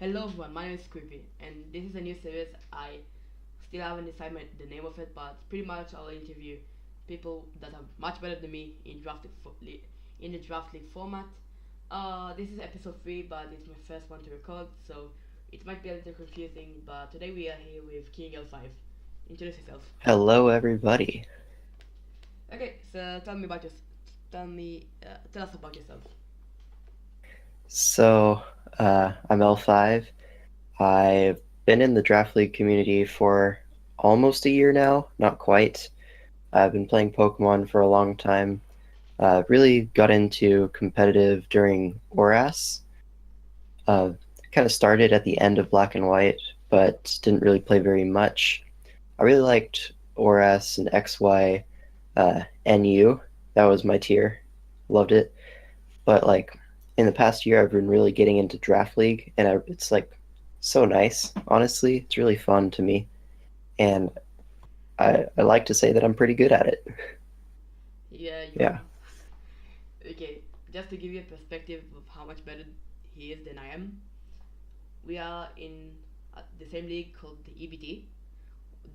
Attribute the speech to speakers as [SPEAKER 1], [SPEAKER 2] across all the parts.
[SPEAKER 1] Hello everyone, my name is Creepy, and this is a new series. I still haven't decided the name of it, but pretty much I'll interview people that are much better than me in in the draft league format. This is episode 3, but it's my first one to record, so it might be a little confusing. But today we are here with King L5. Introduce yourself.
[SPEAKER 2] Hello, everybody.
[SPEAKER 1] Okay, so tell us about yourself.
[SPEAKER 2] So, I'm L5. I've been in the Draft League community for almost a year now, not quite. I've been playing Pokemon for a long time. Really got into competitive during ORAS. Uh, kind of started at the end of Black and White, but didn't really play very much. I really liked ORAS and XY, NU. That was my tier. Loved it. But like in the past year, I've been really getting into Draft League, and it's like so nice. Honestly, it's really fun to me, and I like to say that I'm pretty good at it.
[SPEAKER 1] Yeah, you are.
[SPEAKER 2] Yeah.
[SPEAKER 1] Okay, just to give you a perspective of how much better he is than I am, we are in the same league called the EBT.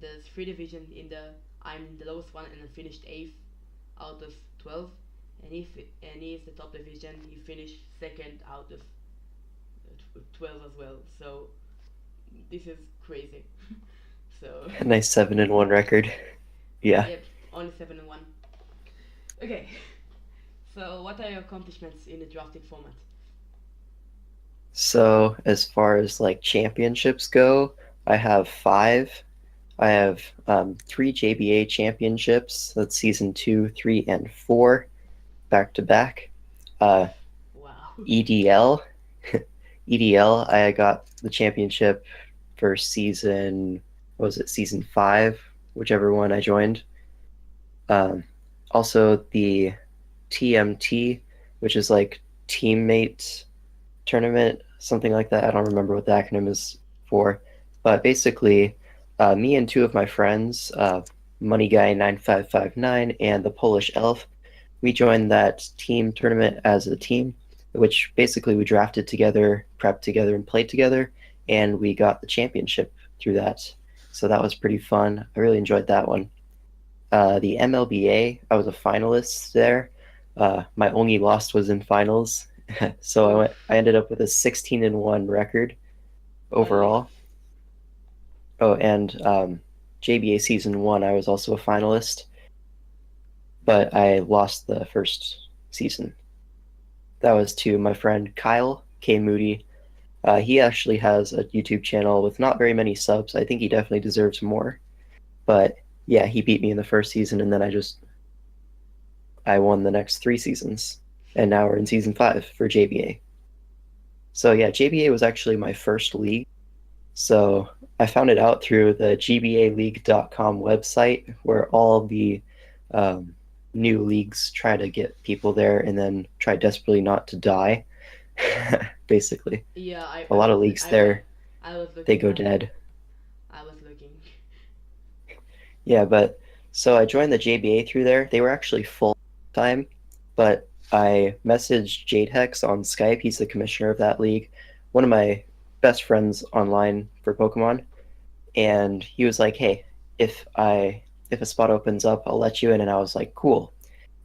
[SPEAKER 1] There's three divisions in the. I'm the lowest one and I finished eighth out of 12, and he is the top division. He finished second out of 12 as well. So this is crazy. So
[SPEAKER 2] A nice 7-1 record. Yeah.
[SPEAKER 1] yep, only 7-1. Okay, so what are your accomplishments in the drafting format?
[SPEAKER 2] So as far as like championships go, I have five. I have three JBA championships. That's season two, three, and four, back to back. Uh,
[SPEAKER 1] Wow.
[SPEAKER 2] EDL, EDL. I got the championship for season. What was it? Season five, whichever one I joined. Um, Also the TMT, which is like teammate tournament, something like that. I don't remember what the acronym is for, but basically, me and two of my friends, Money Guy 9559 and the Polish Elf, we joined that team tournament as a team, which basically we drafted together, prepped together, and played together, and we got the championship through that. So that was pretty fun. I really enjoyed that one. The MLBA, I was a finalist there. My only loss was in finals, so
[SPEAKER 1] Oof.
[SPEAKER 2] I ended up with a 16-1 record
[SPEAKER 1] Only.
[SPEAKER 2] overall. Oh, and JBA season one, I was also a finalist, but I lost the first season. That was to my friend Kyle K Moody. He actually has a YouTube channel with not very many subs. I think he definitely deserves more. But yeah, he beat me in the first season, and then I won the next three seasons, and now we're in season five for JBA. So yeah, JBA was actually my first league. So I found it out through the gbaleague.com website, where all the um, new leagues try to get people there and then try desperately not to die. Basically,
[SPEAKER 1] Yeah,
[SPEAKER 2] a lot of leagues there,
[SPEAKER 1] I was
[SPEAKER 2] they
[SPEAKER 1] looking
[SPEAKER 2] go
[SPEAKER 1] that.
[SPEAKER 2] dead.
[SPEAKER 1] I was looking.
[SPEAKER 2] Yeah, but so I joined the JBA through there. They were actually full time, but I messaged Jade Hex on Skype. He's the commissioner of that league, one of my best friends online for Pokemon, and he was like, "Hey, if a spot opens up, I'll let you in." And I was like, "Cool."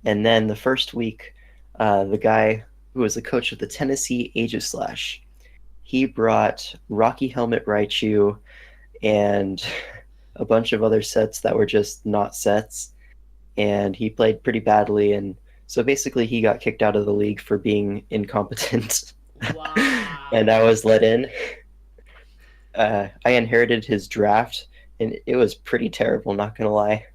[SPEAKER 2] And then the first week, the guy who was the coach of the Tennessee Aegislash, he brought Rocky Helmet Raichu and a bunch of other sets that were just not sets, and he played pretty badly. And so basically, he got kicked out of the league for being incompetent, and
[SPEAKER 1] Wow.
[SPEAKER 2] I was let in. I inherited his draft, and it was pretty terrible. Not gonna lie.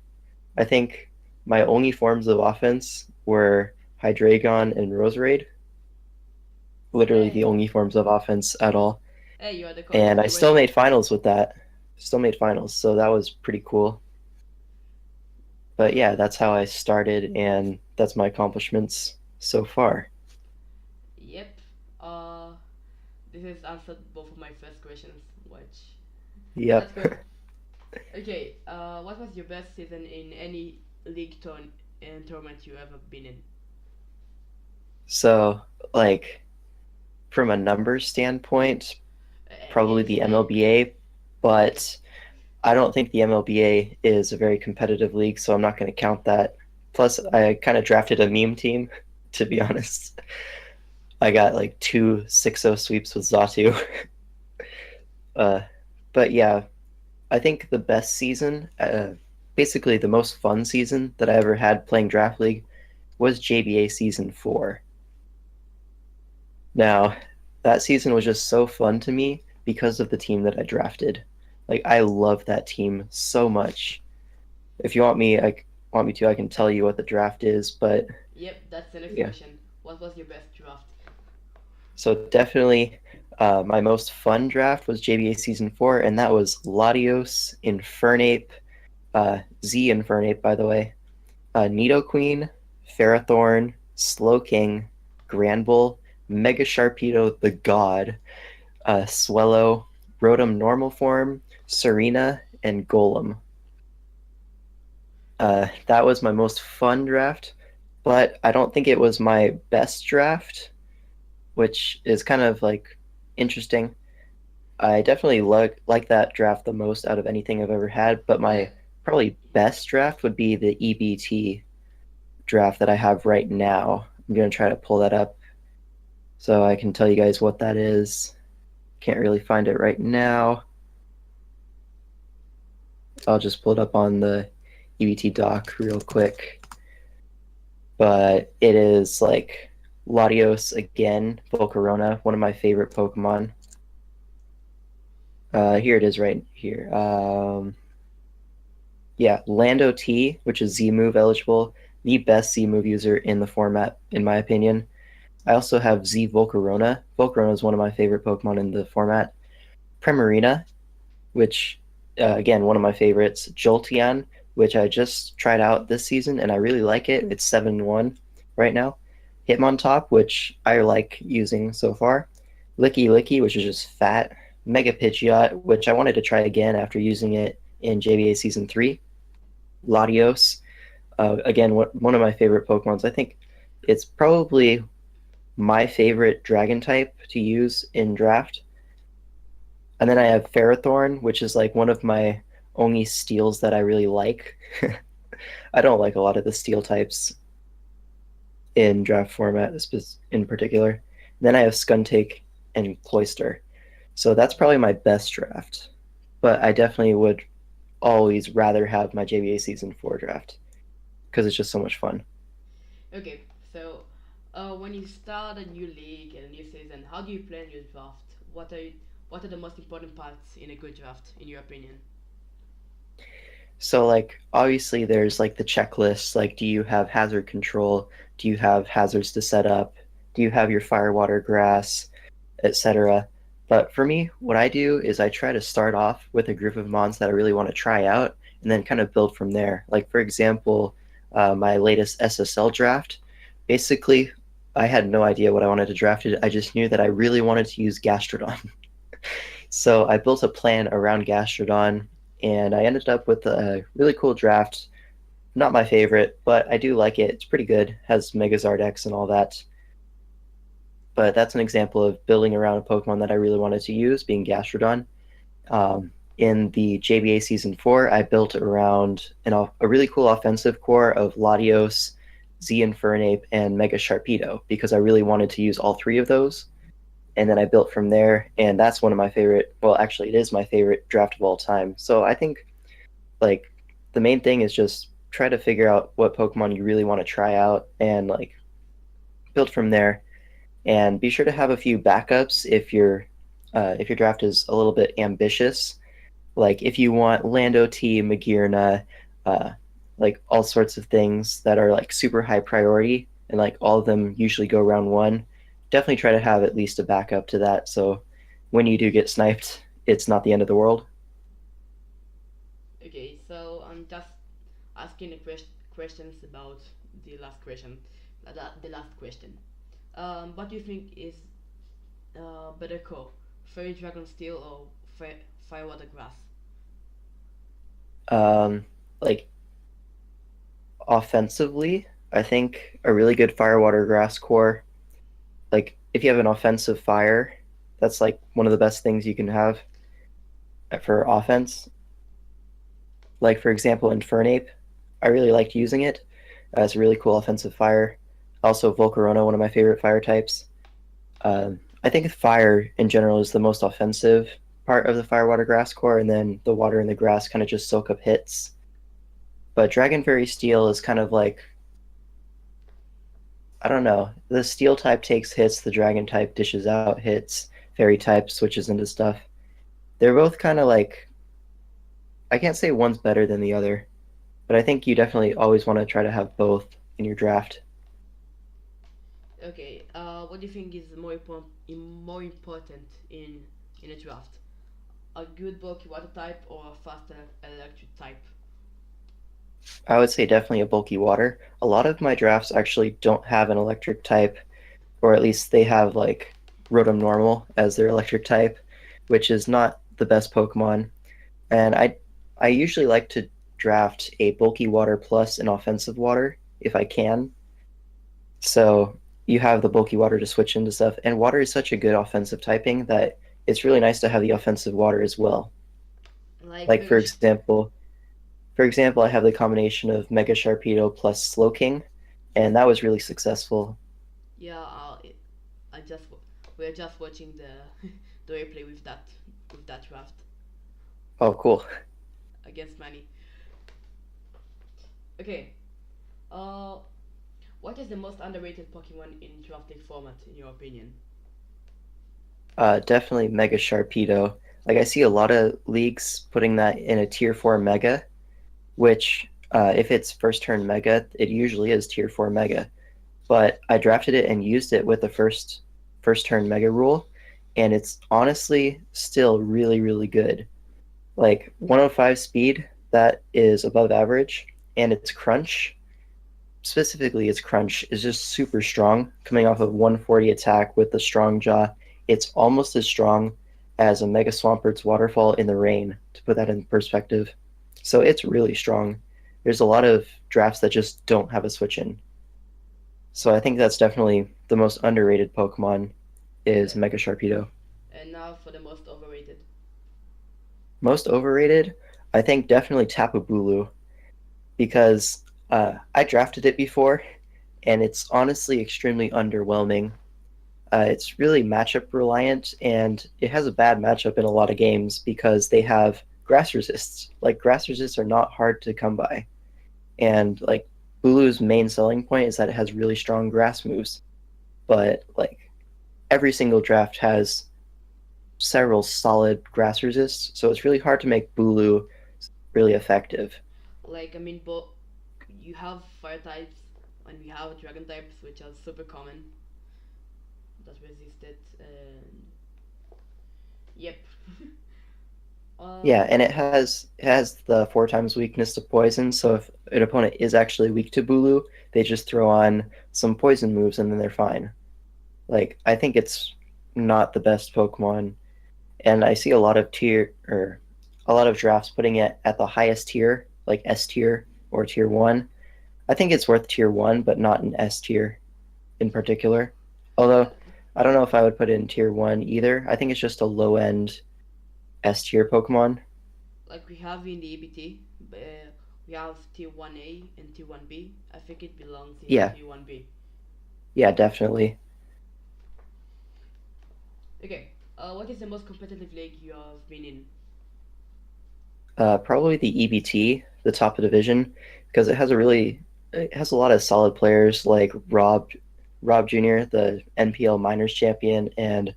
[SPEAKER 2] I think my only forms of offense were Hydreigon and Roserade. Literally the
[SPEAKER 1] Hey,
[SPEAKER 2] only forms of offense at all.
[SPEAKER 1] hey, you are the coach.
[SPEAKER 2] And I
[SPEAKER 1] You
[SPEAKER 2] still
[SPEAKER 1] ready?
[SPEAKER 2] made finals with that. Still made finals, so that was pretty cool. But yeah, that's how I started, and that's my accomplishments so far.
[SPEAKER 1] Yep. Uh, this has answered both of my first questions, which that's
[SPEAKER 2] Yep.
[SPEAKER 1] good. Okay. What was your best season in any tournament you ever been in?
[SPEAKER 2] So, like, from a numbers standpoint, probably
[SPEAKER 1] Okay,
[SPEAKER 2] the
[SPEAKER 1] so
[SPEAKER 2] MLBA,
[SPEAKER 1] okay,
[SPEAKER 2] but I don't think the MLBA is a very competitive league, so I'm not going to count that. Plus, I kind of drafted a meme team, to be honest. I got like two 6-0 sweeps with Zatu. Uh, but yeah, I think the best season, basically the most fun season that I ever had playing Draft League was JBA Season 4. Now, that season was just so fun to me because of the team that I drafted. Like, I love that team so much. If you want me to, I can tell you what the draft is, but
[SPEAKER 1] yep, that's the next
[SPEAKER 2] yeah.
[SPEAKER 1] question. What was your best draft?
[SPEAKER 2] So definitely, my most fun draft was JBA Season 4, and that was Latios, Infernape, Z Infernape, by the way, Nidoqueen, Ferrothorn, Slowking, Granbull, Mega Sharpedo the God, Swellow, Rotom Normal Form, Serena, and Golem. That was my most fun draft, but I don't think it was my best draft, which is kind of like interesting. I definitely like that draft the most out of anything I've ever had, but
[SPEAKER 1] Yeah,
[SPEAKER 2] my probably best draft would be the EBT draft that I have right now. I'm gonna try to pull that up so I can tell you guys what that is. Can't really find it right now. I'll just pull it up on the EBT doc real quick. But it is like Latios again, Volcarona, one of my favorite Pokemon. Here it is right here. Yeah, Lando T, which is Z move eligible, the best Z move user in the format, in my opinion. I also have Z Volcarona. Volcarona is one of my favorite Pokemon in the format. Primarina, which, again, one of my favorites. Jolteon, which I just tried out this season and I really like it. It's 7-1 right now. Hitmontop, which I like using so far. Licky Licky, which is just fat. Mega Pidgeot, which I wanted to try again after using it in JBA Season 3. Latios, again, one of my favorite Pokemons. I think it's probably my favorite dragon type to use in draft. And then I have Ferrothorn, which is like one of my only steals that I really like. I don't like a lot of the steel types in draft format in particular. And then I have Skuntank and Cloyster. So that's probably my best draft. But I definitely would always rather have my JBA Season 4 draft because it's just so much fun.
[SPEAKER 1] okay, so when you start a new league and a new season, how do you plan your draft? What are the most important parts in a good draft, in your opinion?
[SPEAKER 2] So like obviously there's like the checklist, like do you have hazard control? Do you have hazards to set up? Do you have your fire, water, grass, etc. But for me, what I do is I try to start off with a group of mons that I really want to try out and then kind of build from there. Like for example, my latest SSL draft, basically I had no idea what I wanted to draft it. I just knew that I really wanted to use Gastrodon. So I built a plan around Gastrodon, and I ended up with a really cool draft. Not my favorite, but I do like it. It's pretty good. Has Megazard X and all that. But that's an example of building around a Pokemon that I really wanted to use, being Gastrodon. In the JBA Season 4, I built around a really cool offensive core of Latios, Z Infernape, and Mega Sharpedo because I really wanted to use all three of those. And then I built from there, and that's one of my favorite. Well, actually, it is my favorite draft of all time. So I think like the main thing is just try to figure out what Pokemon you really want to try out and like build from there. And be sure to have a few backups if your draft is a little bit ambitious. Like if you want Lando T, Magearna, uh, like all sorts of things that are like super high priority, and like all of them usually go round one. Definitely try to have at least a backup to that, so when you do get sniped, it's not the end of the world.
[SPEAKER 1] Okay, so I'm just asking the questions about the last question. The last question. What do you think is better core? Fairy Dragon Steel or Fire Water Grass?
[SPEAKER 2] Um, like offensively, I think a really good fire, water, grass core. Like if you have an offensive fire, That's like one of the best things you can have for offense. Like for example, Infernape, I really liked using it. It's a really cool offensive fire. Also, Volcarona, one of my favorite fire types. I think fire in general is the most offensive part of the fire water grass core, and then the water and the grass kind of just soak up hits. But Dragon Fairy Steel is kind of like, I don't know. The Steel type takes hits, the Dragon type dishes out hits, Fairy type switches into stuff. They're both kind of like, I can't say one's better than the other, but I think you definitely always want to try to have both in your draft.
[SPEAKER 1] Okay, what do you think is more important in a draft? A good bulky water type or a faster electric type?
[SPEAKER 2] I would say definitely a bulky water. A lot of my drafts actually don't have an electric type, or at least they have like Rotom Normal as their electric type, which is not the best Pokemon. And I usually like to draft a bulky water plus an offensive water if I can. So you have the bulky water to switch into stuff, and water is such a good offensive typing that it's really nice to have the offensive water as well.
[SPEAKER 1] Like
[SPEAKER 2] Like
[SPEAKER 1] Mega Sh-
[SPEAKER 2] for example, I have the combination of Mega Sharpedo plus Slowking, and that was really successful.
[SPEAKER 1] yeah, I just we're just watching the the replay with that draft
[SPEAKER 2] Oh, cool.
[SPEAKER 1] against Manny. Okay, uh, what is the most underrated Pokemon in drafting format in your opinion?
[SPEAKER 2] Definitely Mega Sharpedo. Like I see a lot of leagues putting that in a tier 4 Mega, which if it's first turn Mega, it usually is tier 4 Mega. But I drafted it and used it with the first turn Mega rule, and it's honestly still really, really good. Like 105 speed, that is above average, and its crunch, specifically its crunch, is just super strong. Coming off of 140 attack with the strong jaw, it's almost as strong as a Mega Swampert's Waterfall in the Rain, to put that in perspective. So it's really strong. There's a lot of drafts that just don't have a switch in. So I think that's definitely the most underrated Pokemon is
[SPEAKER 1] Yeah,
[SPEAKER 2] Mega Sharpedo.
[SPEAKER 1] and now for the most overrated.
[SPEAKER 2] Most overrated, I think definitely Tapu Bulu because I drafted it before and it's honestly extremely underwhelming. It's really matchup reliant and it has a bad matchup in a lot of games because they have grass resists. Like grass resists are not hard to come by. And like Bulu's main selling point is that it has really strong grass moves. But like every single draft has several solid grass resists, so it's really hard to make Bulu really effective.
[SPEAKER 1] Like I mean, but you have fire types and we have dragon types, which are super common that resist it. And yep.
[SPEAKER 2] Yeah,
[SPEAKER 1] um.
[SPEAKER 2] and it has the 4 times weakness to poison, so if an opponent is actually weak to Bulu, they just throw on some poison moves and then they're fine. Like I think it's not the best Pokemon, and I see a lot of drafts putting it at the highest tier, like S tier or tier 1. I think it's worth tier 1, but not an S tier in particular.
[SPEAKER 1] Yeah.
[SPEAKER 2] Although I don't know if I would put it in tier 1 either. I think it's just a low end S tier Pokemon.
[SPEAKER 1] Like we have in the EBT, we have tier 1A and tier 1B. I think it belongs in
[SPEAKER 2] Yeah,
[SPEAKER 1] tier 1B.
[SPEAKER 2] yeah, definitely.
[SPEAKER 1] Okay, what is the most competitive league you have been in?
[SPEAKER 2] Probably the EBT, the top of division, because it has a lot of solid players like Rob Jr., the NPL Minors champion, and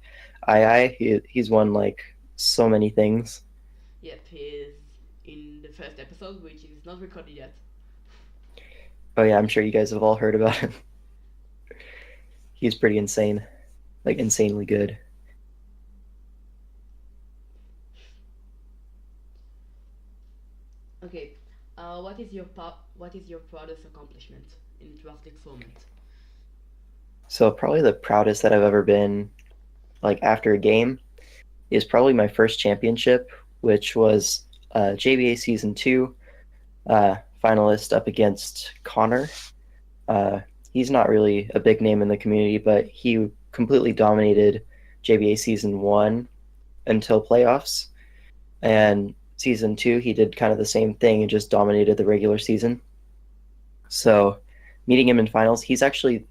[SPEAKER 2] he's won like so many things.
[SPEAKER 1] Yep, he is in the first episode, which is not recorded yet.
[SPEAKER 2] Oh yeah, I'm sure you guys have all heard about him. He's pretty insane, like insanely good.
[SPEAKER 1] Okay, what is your proudest accomplishment in drafting format?
[SPEAKER 2] So probably the proudest that I've ever been, like after a game, is probably my first championship, which was JBA Season 2 finalist up against Connor. Uh, he's not really a big name in the community, but he completely dominated JBA Season 1 until playoffs. And Season 2, he did kind of the same thing and just dominated the regular season. So meeting him in finals, he was actually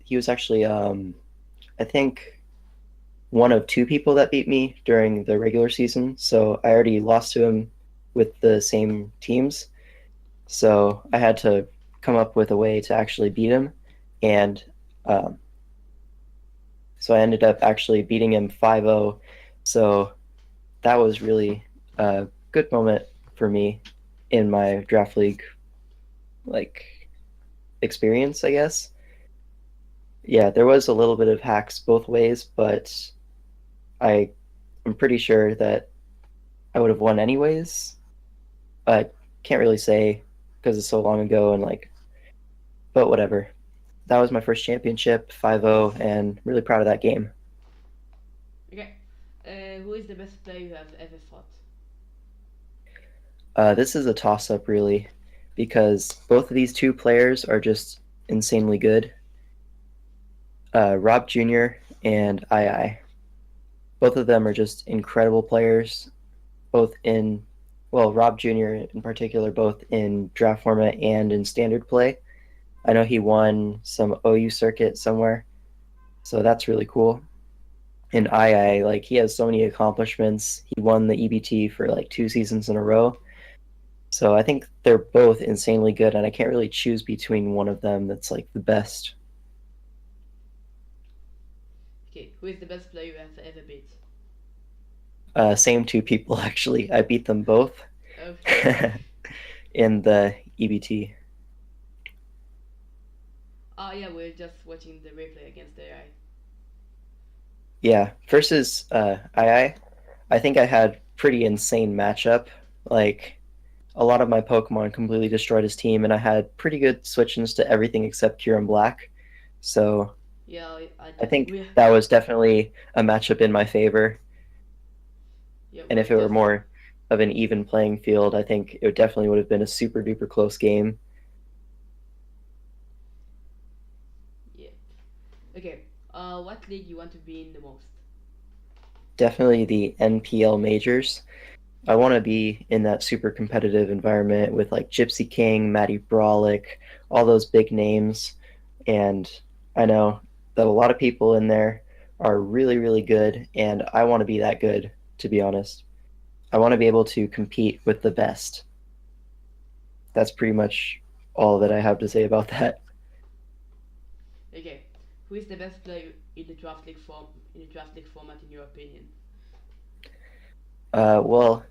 [SPEAKER 2] I think one of two people that beat me during the regular season. So I already lost to him with the same teams. So I had to come up with a way to actually beat him. And um, so I ended up actually beating him 5-0. So that was really a good moment for me in my draft league like experience, I guess. Yeah, there was a little bit of hacks both ways, but I am pretty sure that I would have won anyways. I can't really say because it's so long ago and like, but whatever. That was my first championship, 5-0, and really proud of that game.
[SPEAKER 1] Okay. Who is the best player you have ever fought?
[SPEAKER 2] This is a toss-up really, because both of these two players are just insanely good. Rob Jr. and II. Both of them are just incredible players, both in, well, Rob Jr. in particular, both in draft format and in standard play. I know he won some OU circuit somewhere, so that's really cool. And II, like he has so many accomplishments. He won the EBT for like 2 seasons in a row. So I think they're both insanely good, and I can't really choose between one of them that's like the best.
[SPEAKER 1] Okay. Who is the best player you have ever beat?
[SPEAKER 2] Same two people actually. I beat them both
[SPEAKER 1] Okay.
[SPEAKER 2] in the EBT.
[SPEAKER 1] Oh yeah, we're just watching the replay against the AI.
[SPEAKER 2] Yeah, versus II, I think I had pretty insane matchup. Like a lot of my Pokemon completely destroyed his team, and I had pretty good switch-ins to everything except Kyurem Black. So
[SPEAKER 1] Yeah,
[SPEAKER 2] I think
[SPEAKER 1] we
[SPEAKER 2] that was definitely a matchup in my favor.
[SPEAKER 1] yeah
[SPEAKER 2] And
[SPEAKER 1] we're
[SPEAKER 2] if it were
[SPEAKER 1] just
[SPEAKER 2] more of an even playing field, I think it definitely would have been a super duper close game.
[SPEAKER 1] yeah. Okay. What league you want to be in the most?
[SPEAKER 2] Definitely the NPL majors. I want to be in that super competitive environment with like Gypsy King, Matty Brawlick, all those big names. And I know that a lot of people in there are really, really good. And I want to be that good, to be honest. I want to be able to compete with the best. That's pretty much all that I have to say about that.
[SPEAKER 1] Okay. Who is the best player in the draft league format in your opinion?
[SPEAKER 2] Well,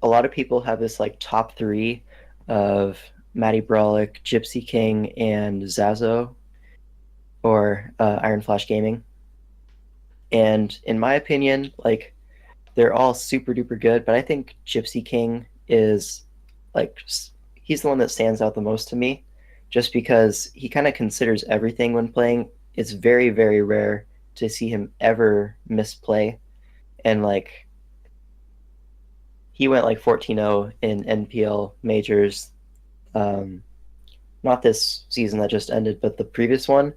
[SPEAKER 2] a lot of people have this like top three of Matty Brawlick, Gypsy King, and Zazo, or Iron Flash Gaming. And in my opinion, like they're all super duper good, but I think Gypsy King is like he's the one that stands out the most to me, just because he kind of considers everything when playing. It's very very rare to see him ever misplay, and like he went like 14-0 in NPL majors. Um, Not this season that just ended, but the previous one,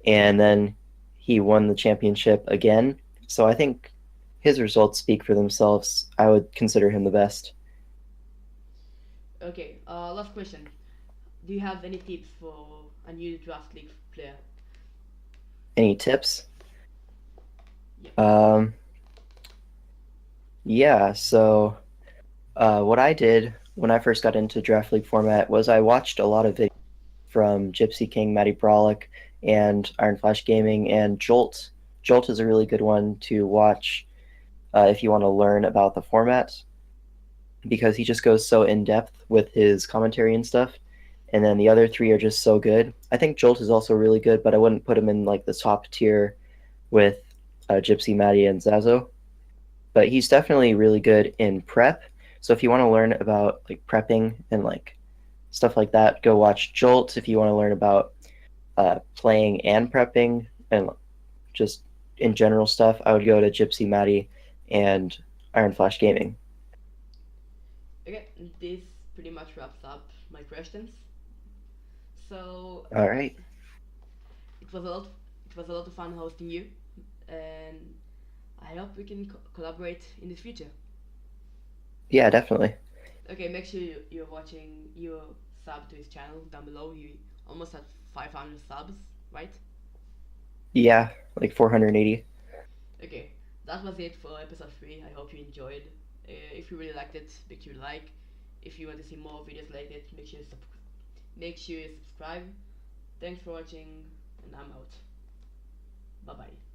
[SPEAKER 2] and then he won the championship again. So I think his results speak for themselves. I would consider him the best.
[SPEAKER 1] Okay. Last question. Do you have any tips for a new draft league player?
[SPEAKER 2] Any tips?
[SPEAKER 1] Yeah.
[SPEAKER 2] Um, yeah, so what I did when I first got into draft league format was I watched a lot of videos from Gypsy King, Matty Brawlick, and Iron Flash Gaming, and Jolt. Jolt is a really good one to watch if you want to learn about the format, because he just goes so in depth with his commentary and stuff. And then the other three are just so good. I think Jolt is also really good, but I wouldn't put him in like the top tier with Gypsy, Matty, and Zazo. But he's definitely really good in prep. So if you want to learn about like prepping and like stuff like that, go watch Jolt. If you want to learn about playing and prepping and just in general stuff, I would go to Gypsy, Matty, and Iron Flash Gaming.
[SPEAKER 1] Okay. This pretty much wraps up my questions. So
[SPEAKER 2] All right.
[SPEAKER 1] it was a lot. It was a lot of fun hosting you, and I hope we can collaborate in the future.
[SPEAKER 2] Yeah, definitely.
[SPEAKER 1] Okay, make sure you're watching, you sub to his channel down below. He almost had 500 subs, right?
[SPEAKER 2] Yeah, like 480.
[SPEAKER 1] Okay, that was it for episode 3. I hope you enjoyed. If you really liked it, make sure you like. If you want to see more videos like it, make sure you subscribe. Thanks for watching, and I'm out. Bye bye.